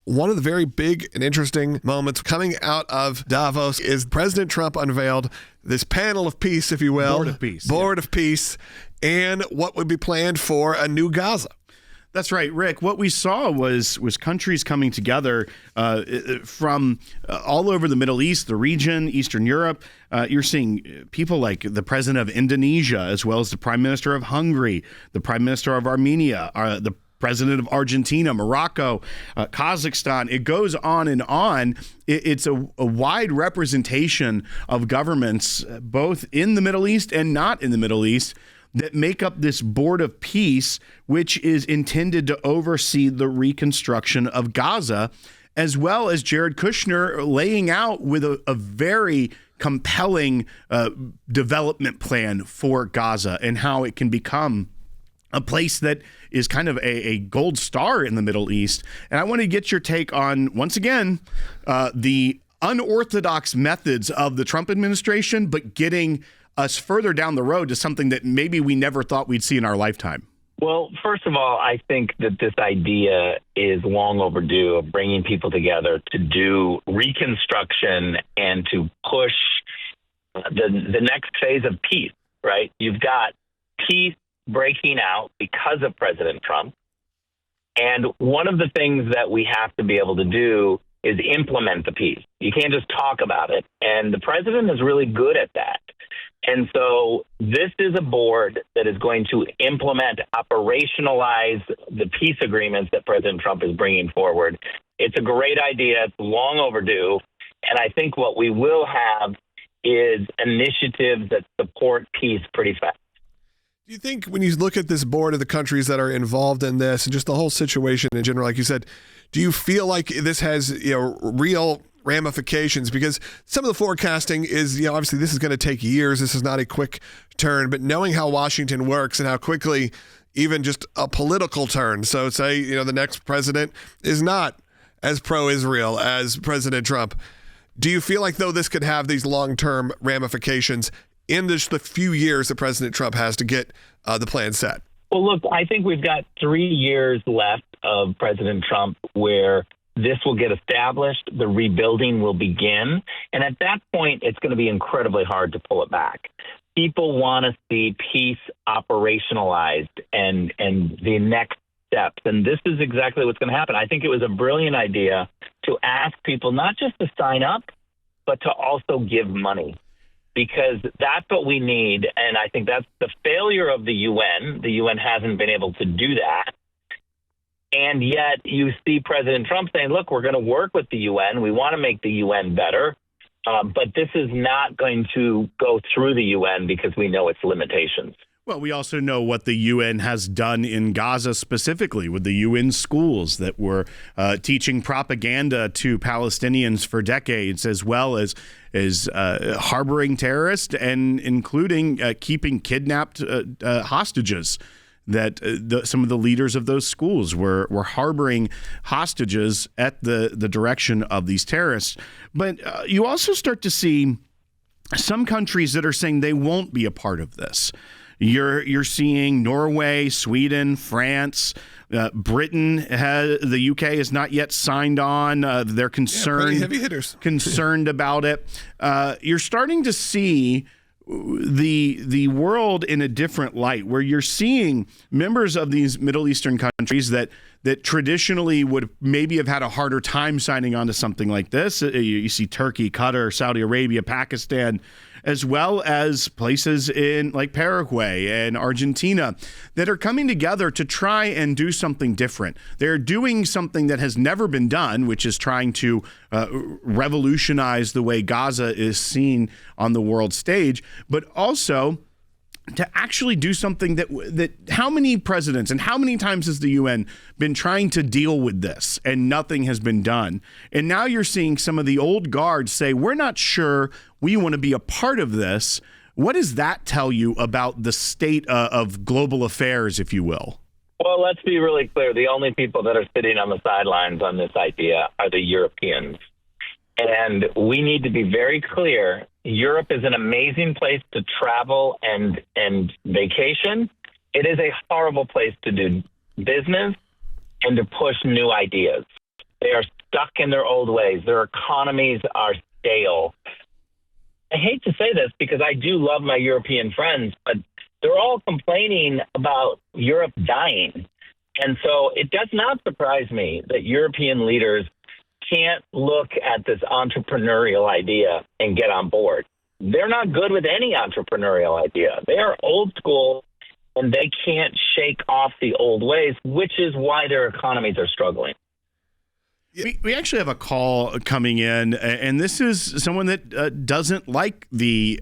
one of the very big and interesting moments coming out of Davos is President Trump unveiled this panel of peace, if you will. Board of peace, and what would be planned for a new Gaza. That's right, Rick. What we saw was countries coming together from all over the Middle East, the region, Eastern Europe. You're seeing people like the president of Indonesia, as well as the prime minister of Hungary, the prime minister of Armenia, the president of Argentina, Morocco, Kazakhstan. It goes on and on. It's a wide representation of governments, both in the Middle East and not in the Middle East, that make up this Board of Peace, which is intended to oversee the reconstruction of Gaza, as well as Jared Kushner laying out with a very compelling development plan for Gaza and how it can become a place that is kind of a gold star in the Middle East. And I want to get your take on, once again, the unorthodox methods of the Trump administration, but getting us further down the road to something that maybe we never thought we'd see in our lifetime. Well, first of all, I think that this idea is long overdue of bringing people together to do reconstruction and to push the next phase of peace, right? You've got peace breaking out because of President Trump. And one of the things that we have to be able to do is implement the peace. You can't just talk about it. And the president is really good at that. And so this is a board that is going to implement, operationalize the peace agreements that President Trump is bringing forward. It's a great idea. It's long overdue. And I think what we will have is initiatives that support peace pretty fast. Do you think when you look at this board of the countries that are involved in this and just the whole situation in general, like you said, do you feel like this has, real ramifications? Because some of the forecasting is, obviously this is going to take years. This is not a quick turn, but knowing how Washington works and how quickly even just a political turn. So say, the next president is not as pro-Israel as President Trump. Do you feel like, though, this could have these long-term ramifications in the few years that President Trump has to get the plan set? Well, look, I think we've got 3 years left of President Trump where this will get established, the rebuilding will begin, and at that point, it's going to be incredibly hard to pull it back. People want to see peace operationalized and the next steps, and this is exactly what's going to happen. I think it was a brilliant idea to ask people not just to sign up, but to also give money, because that's what we need, and I think that's the failure of the UN. The UN hasn't been able to do that. And yet you see President Trump saying, look, we're going to work with the UN. We want to make the UN better. But this is not going to go through the UN because we know its limitations. Well, we also know what the UN has done in Gaza specifically with the UN schools that were teaching propaganda to Palestinians for decades, as well as harboring terrorists and including keeping kidnapped hostages. That some of the leaders of those schools were harboring hostages at the direction of these terrorists. But you also start to see some countries that are saying they won't be a part of this. You're seeing Norway, Sweden, France, Britain. The UK has not yet signed on. They're concerned. Pretty heavy hitters. Concerned about it. You're starting to see the world in a different light, where you're seeing members of these Middle Eastern countries that traditionally would maybe have had a harder time signing on to something like this. You see Turkey, Qatar, Saudi Arabia, Pakistan, as well as places in like Paraguay and Argentina that are coming together to try and do something different. They're doing something that has never been done, which is trying to revolutionize the way Gaza is seen on the world stage, but also to actually do something that how many presidents and how many times has the UN been trying to deal with this and nothing has been done? And now you're seeing some of the old guard say, we're not sure we want to be a part of this. What does that tell you about the state of global affairs, if you will? Well, let's be really clear. The only people that are sitting on the sidelines on this idea are the Europeans. And we need to be very clear. Europe is an amazing place to travel and vacation. It is a horrible place to do business and to push new ideas. They are in their old ways. Their economies are stale. I hate to say this because I do love my European friends, but they're all complaining about Europe dying. And so it does not surprise me that European leaders can't look at this entrepreneurial idea and get on board. They're not good with any entrepreneurial idea. They are old school, and they can't shake off the old ways, which is why their economies are struggling. We actually have a call coming in, and this is someone that doesn't like the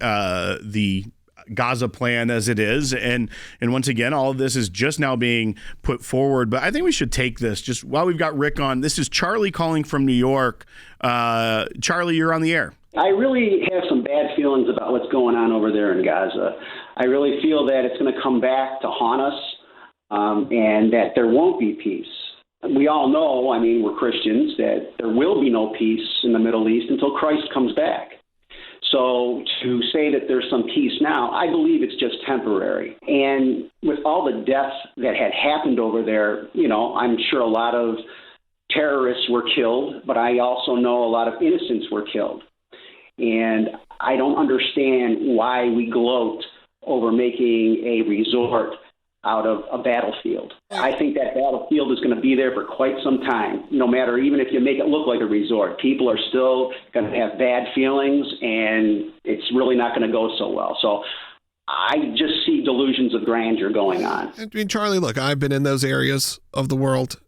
Gaza plan as it is, and once again, all of this is just now being put forward. But I think we should take this just while we've got Rick on. This is Charlie calling from New York. Charlie, you're on the air. I really have some bad feelings about what's going on over there in Gaza. I really feel that it's going to come back to haunt us, and that there won't be peace. We all know, I mean, we're Christians, that there will be no peace in the Middle East until Christ comes back. So to say that there's some peace now, I believe it's just temporary. And with all the deaths that had happened over there, you know, I'm sure a lot of terrorists were killed, but I also know a lot of innocents were killed. And I don't understand why we gloat over making a resort out of a battlefield. I think that battlefield is going to be there for quite some time, no matter, even if you make it look like a resort. People are still going to have bad feelings, and it's really not going to go so well. So I just see delusions of grandeur going on. I mean, Charlie, look, I've been in those areas of the world.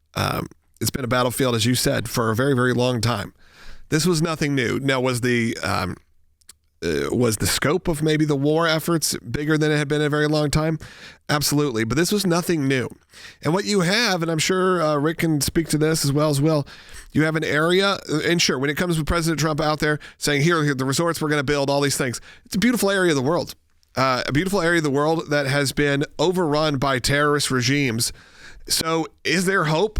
It's been a battlefield, as you said, for a very, very long time. This was nothing new. Now, was the scope of maybe the war efforts bigger than it had been in a very long time? Absolutely. But this was nothing new. And what you have, and I'm sure Rick can speak to this as well, you have an area, and sure, when it comes with President Trump out there saying, here the resorts we're going to build, all these things, it's a beautiful area of the world. A beautiful area of the world that has been overrun by terrorist regimes. So is there hope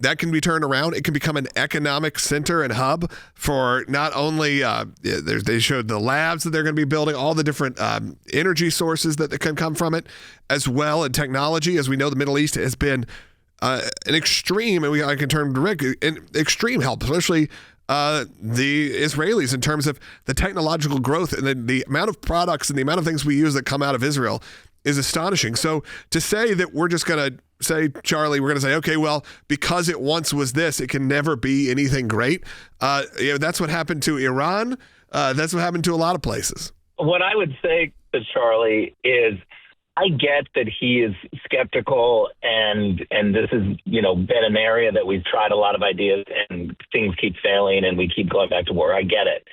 that can be turned around? It can become an economic center and hub for not only, they showed the labs that they're going to be building, all the different energy sources that can come from it, as well, and technology. As we know, the Middle East has been an extreme, and I can turn to Rick, an extreme help, especially the Israelis in terms of the technological growth and the amount of products and the amount of things we use that come out of Israel is astonishing. So to say that we're just going to say, Charlie, we're going to say, okay, well, because it once was this, it can never be anything great. That's what happened to Iran. That's what happened to a lot of places. What I would say to Charlie is, I get that he is skeptical, and this has, been an area that we've tried a lot of ideas and things keep failing and we keep going back to war. I get it.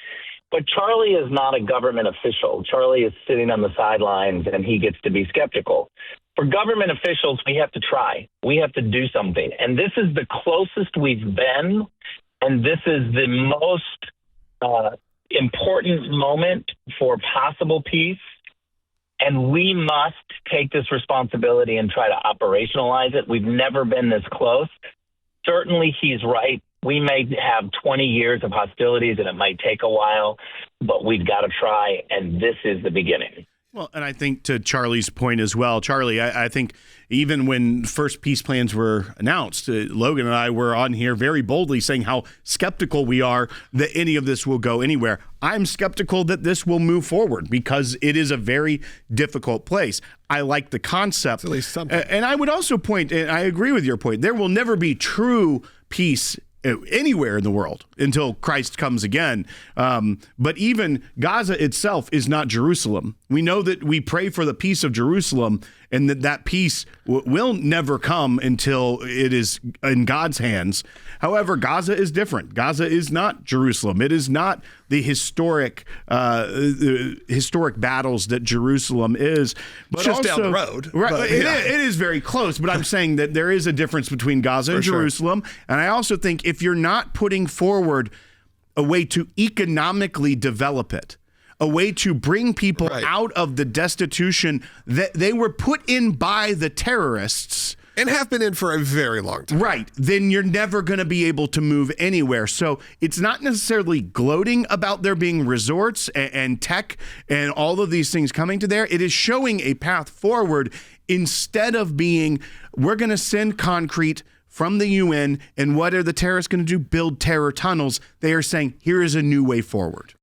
But Charlie is not a government official. Charlie is sitting on the sidelines, and he gets to be skeptical. For government officials, we have to try. We have to do something. And this is the closest we've been, and this is the most important moment for possible peace. And we must take this responsibility and try to operationalize it. We've never been this close. Certainly, he's right. We may have 20 years of hostilities, and it might take a while, but we've got to try, and this is the beginning. Well, and I think to Charlie's point as well, Charlie, I think even when first peace plans were announced, Logan and I were on here very boldly saying how skeptical we are that any of this will go anywhere. I'm skeptical that this will move forward because it is a very difficult place. I like the concept. At least something. And I would also point, and I agree with your point, there will never be true peace anywhere in the world until Christ comes again. But even Gaza itself is not Jerusalem. We know that we pray for the peace of Jerusalem, and that peace will never come until it is in God's hands. However, Gaza is different. Gaza is not Jerusalem. It is not the historic battles that Jerusalem is. But it's just also, down the road. Right, But, it is very close, but I'm saying that there is a difference between Gaza and Jerusalem. And I also think if you're not putting forward a way to economically develop it, a way to bring people out of the destitution that they were put in by the terrorists, and have been in for a very long time. Right. Then you're never going to be able to move anywhere. So it's not necessarily gloating about there being resorts and tech and all of these things coming to there. It is showing a path forward instead of being, we're going to send concrete from the UN. And what are the terrorists going to do? Build terror tunnels. They are saying, here is a new way forward.